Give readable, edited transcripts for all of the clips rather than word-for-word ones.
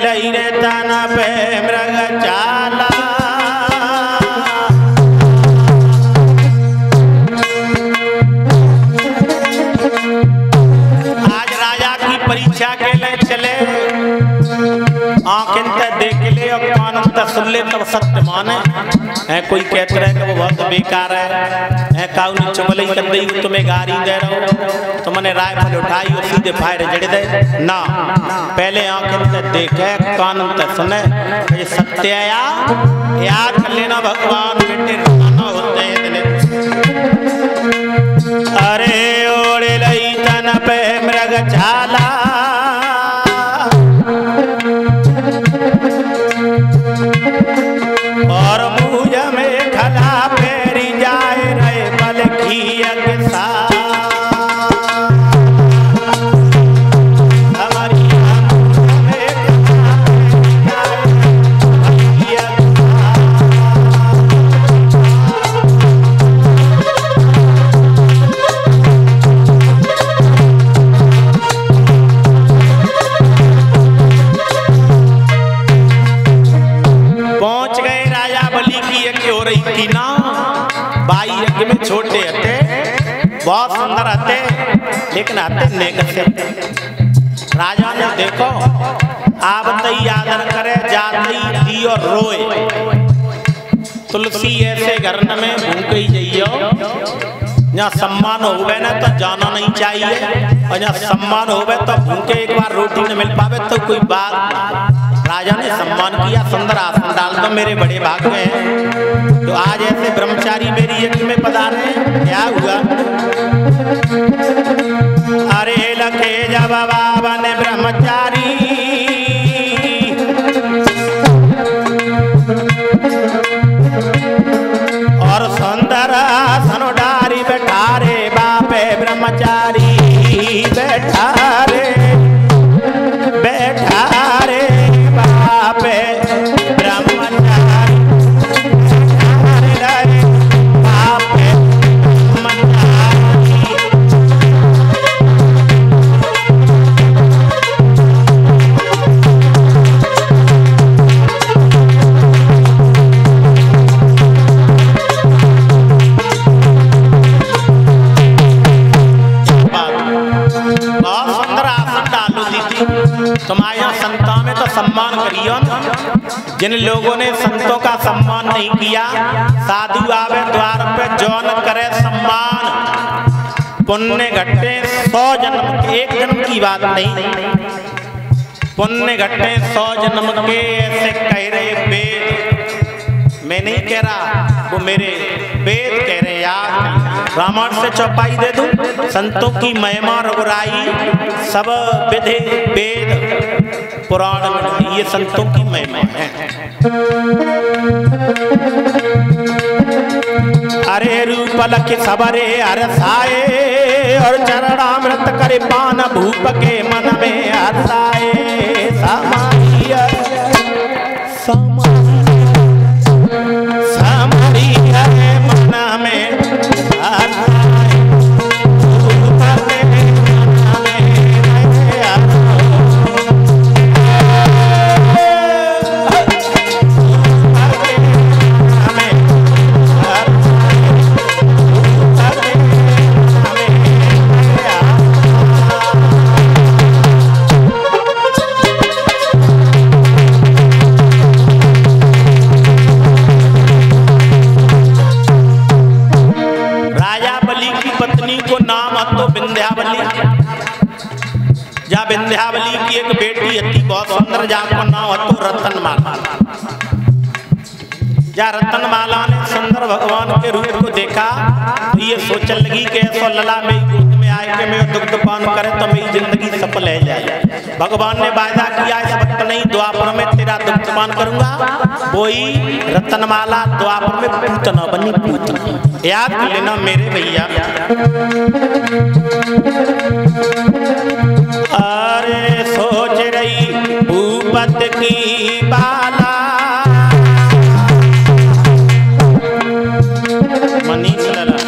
लई रे तन पे मृग चाला। आज राजा की परीक्षा के लिए चले, आंखें तक देख ले और कान तक सुन ले तब सत्य माने। है कोई कहते रहे कि वो बहुत बेकार है काऊ ने चुगली कर दी तुम्हें गारी दे रहा तो मैंने राइफल उठाई और सीधे फायर जड़ दे ना। पहले आंखें तक देखे कान तक सुने ये सत्य है याद कर लेना भगवान बेटे रोना होते हैं। अरे ओढ़े लई तन पे मृग छाला और मुझ में खला फेरी जाए रहे बल की अगसा। हमारी में पहुंच गए राजा बलि की यज्ञ हो रही थी ना। बाई यज्ञ में छोटे हते बहुत सुंदर हते लेकिन हते नेक से। राजा ने देखो आप तई आदर करे जाती दी और रोए। तुलसी ऐसे घर में भूखे ही जाइयो जहाँ सम्मान होवे ना तो जाना नहीं चाहिए और जहाँ सम्मान होवे तो भूखे एक बार रोटी न मिल पावे तो कोई बात। राजा ने सम्मान किया, सुंदर आसन डाल दो मेरे बड़े भाग में हैं। तो आज ऐसे ब्रह्मचारी मेरी यज्ञ में पधारे क्या हुआ। अरे लखे जब बाबा ने ब्रह्मचारी और सुंदर आसन डारी बैठा रे बापे ब्रह्मचारी बैठा रे बापे ब्रह्मचारी बापे तुम्हारे यहाँ संतों में तो सम्मान करियो ना। जिन लोगों ने संतों का सम्मान नहीं किया, साधु आवे द्वार पे जौन करे सम्मान, पुण्य घटे 100 जन्म के, एक जन्म की बात नहीं, पुण्य घटे 100 जन्म के। ऐसे कह रहे वेद, मैं नहीं कह रहा, वो मेरे वेद कह रहे यार। रामायण से चौपाई दे दूं, संतों की महिमा रघुराई सब विधि वेद पुराण में ये संतों की महिमा है। अरे रूप लख सबरे हरसाए और चरणामृत करे पान भूप के मन में हरसाए। मन में विंध्यावली की एक बेटी थी बहुत सुंदर, जाको नाम हतो रतनमाला। जा रतनमाला ने सुंदर भगवान के रूप को देखा तो ये सोचने लगी कि ऐसा लला मेरी गोद में आए कि मैं दुग्ध पान करे तो मेरी जिंदगी सफल है जाए। भगवान ने वायदा किया इस वक्त नहीं, द्वापर में तेरा दुग्ध पान करूंगा। वही रतनमाला द्वापर में पूतना बनी, पूतना याद कर लेना मेरे भैया। अरे सोच रही भूपत की बाला मनीष लला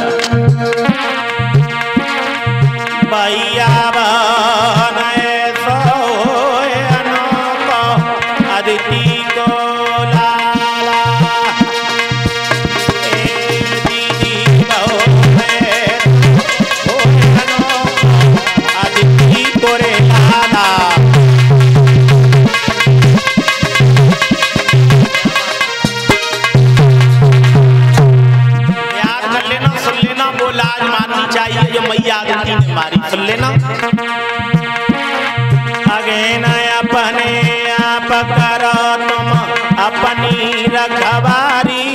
भैया बनाए सोयनों को अदिति को लाला दीदी अदिति को रे लाला याद कर लेना, सुन लेना, वो लाज माननी चाहिए जो मैया अदिति ने मारी। सुन लेना, अगेन अपने आप करो तुम अपनी रखवारी,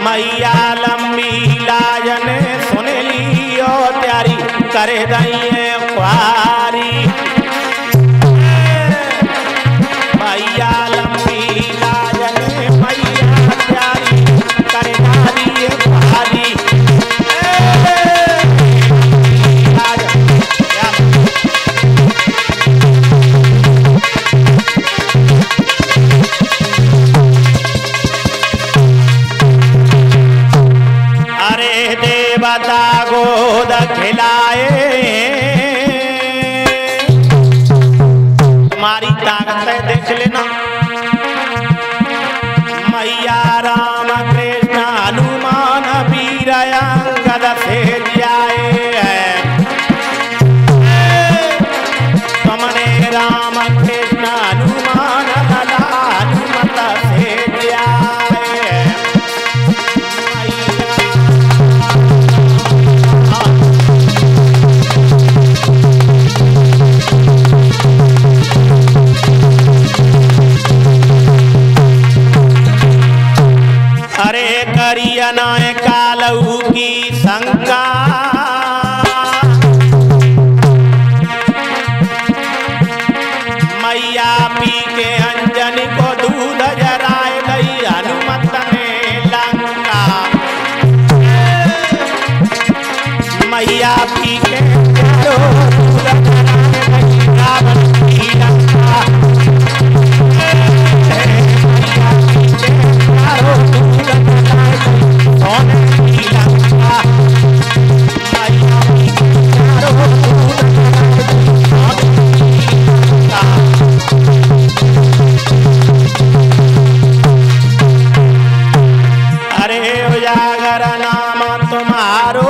मैया लंबी लाजन सुन लियो त्यारी करे दइए ख्वारी। मैया लंबी लाजन मैया त्यारी करे दइए ख्वारी। देवता गोद खिलाए तुम्हारी ताकत है देख लेना। मैया राम कृष्ण हनुमान वीर अंगद से जाए तुमने राम कृष्ण हनुमान लला हनुमत से जाए। अरे करियना कालऊ की शंका मैया पी के अंजनी को दूध जराए गई हनुमत ने लंका। मैया पी के दूध जराए गई रावण की लंका। अरे उजागर नाम तुम्हारो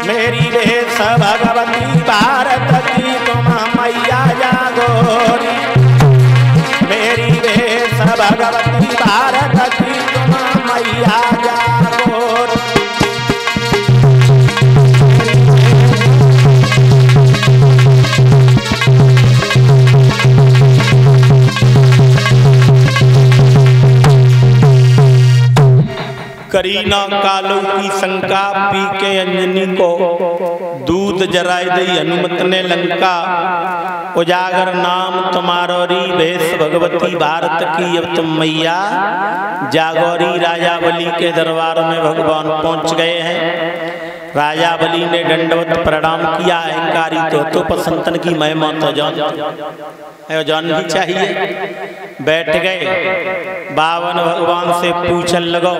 मेरी वेश भगवती भारत की तुम मैया जागोरी। मेरी वेश भगवती भारत की तुम मैया जागोरी। करीना कालो की शंका पी के अंजनी को दूध जराय दई हनुमत ने लंका। उजागर नाम तुम्हारोरी भेष भगवती भारत की अब तुम मैया जागौरी। राजा बलि के दरबार में भगवान पहुंच गए हैं। राजा बलि ने दंडवत प्रणाम किया। अहंकारी तो पसंतन की महिमा तो जाननी चाहिए। बैठ गए, बावन भगवान से पूछन लगो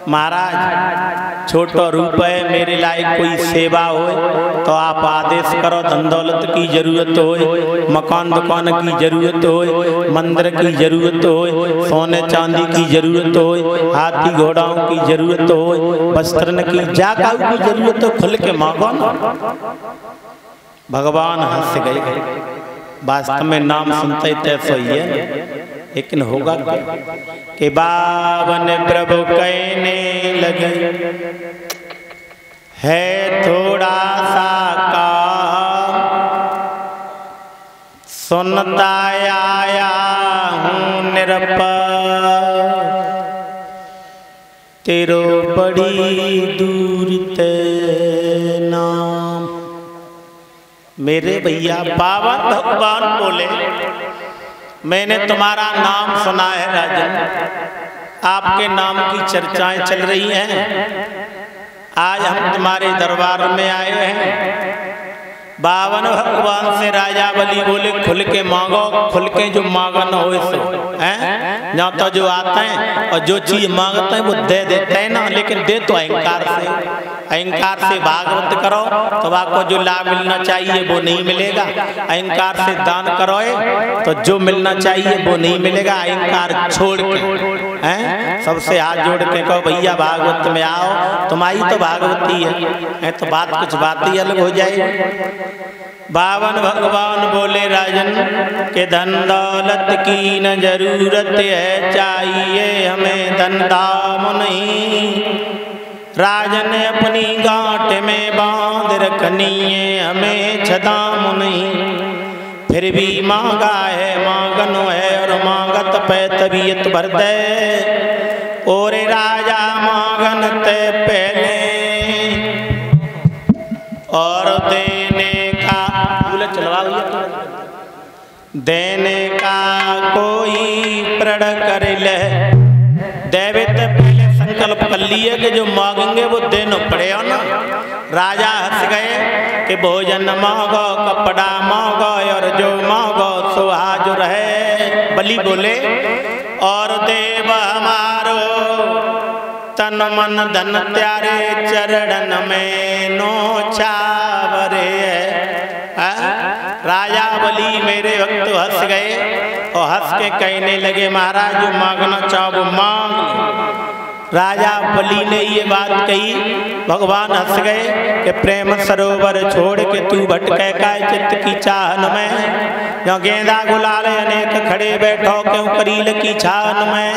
महाराज छोटो रूप है मेरे लायक कोई सेवा हो तो आप आदेश करो। धन दौलत की जरूरत हो, मकान दुकान की जरूरत हो, मंदिर की जरूरत हो, सोने चांदी की जरूरत हो, हाथी घोड़ाओं की जरूरत हो, वस्त्रन की जाकाऊ की जरूरत हो, खुल के मांगो ना। भगवान हंस गए। वास्तव में नाम सुनते तैसो ही है, लेकिन होगा क्या कि बावन प्रभु कहने लगे है थोड़ा सा काम सुनता आया हूँ निरपर तेरो बड़ी दूर ते नाम। मेरे भैया पावन भगवान बोले मैंने तुम्हारा नाम सुना है राजन, आपके नाम की चर्चाएं चल रही हैं। आज हम तुम्हारे दरबार में आए हैं। बावन भगवान से राजा बलि बोले खुल के मांगो, खुल के जो मांगन हो सो है जहाँ तो जो आते हैं और जो चीज मांगते हैं वो दे देते हैं ना, लेकिन दे तो अहंकार से भागवत करो तो आपको जो लाभ मिलना चाहिए वो नहीं मिलेगा। अहंकार से दान करो तो जो मिलना चाहिए वो नहीं मिलेगा। अहंकार छोड़ के हैं सबसे हाथ जोड़ के कहो भैया भागवत में आओ, तुम्हारी तो भागवती है तो बात कुछ बात ही अलग हो जाएगी। बावन भगवान बोले राजन के धन दौलत की न जरूरत है, चाहिए हमें धन दाम नहीं। राजन अपनी गांठ में बांध रखनी है, हमें छदाम नहीं। फिर भी मांगा है मांगन है और मांगत पे तबीयत भर दे। और राजा मांगन ते पहले और देने देने का कोई प्रण कर ले। देवे तो पहले संकल्प कर लिए कि जो मांगेंगे वो देना पड़ेगा ना। राजा हंस गए कि भोजन मांगो कपड़ा मांगो और जो मांगो सो हाजुर है। बलि बोले और देव हमारो तन मन धन त्यारे चरण में नो छावरे। राजा बलि मेरे भक्त हंस गए और हंस के कहने लगे महाराज जो मांगना चाहो वो मांग लो। राजा बलि ने ये बात कही, भगवान हंस गए कि प्रेम सरोवर छोड़ के तू भटके का चित्त की चाहन में। जो गेंदा गुलाल अनेक खड़े बैठो क्यों करील की छान में।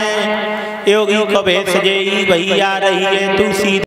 योगी को भेज जेई भैया रही है तू सीधी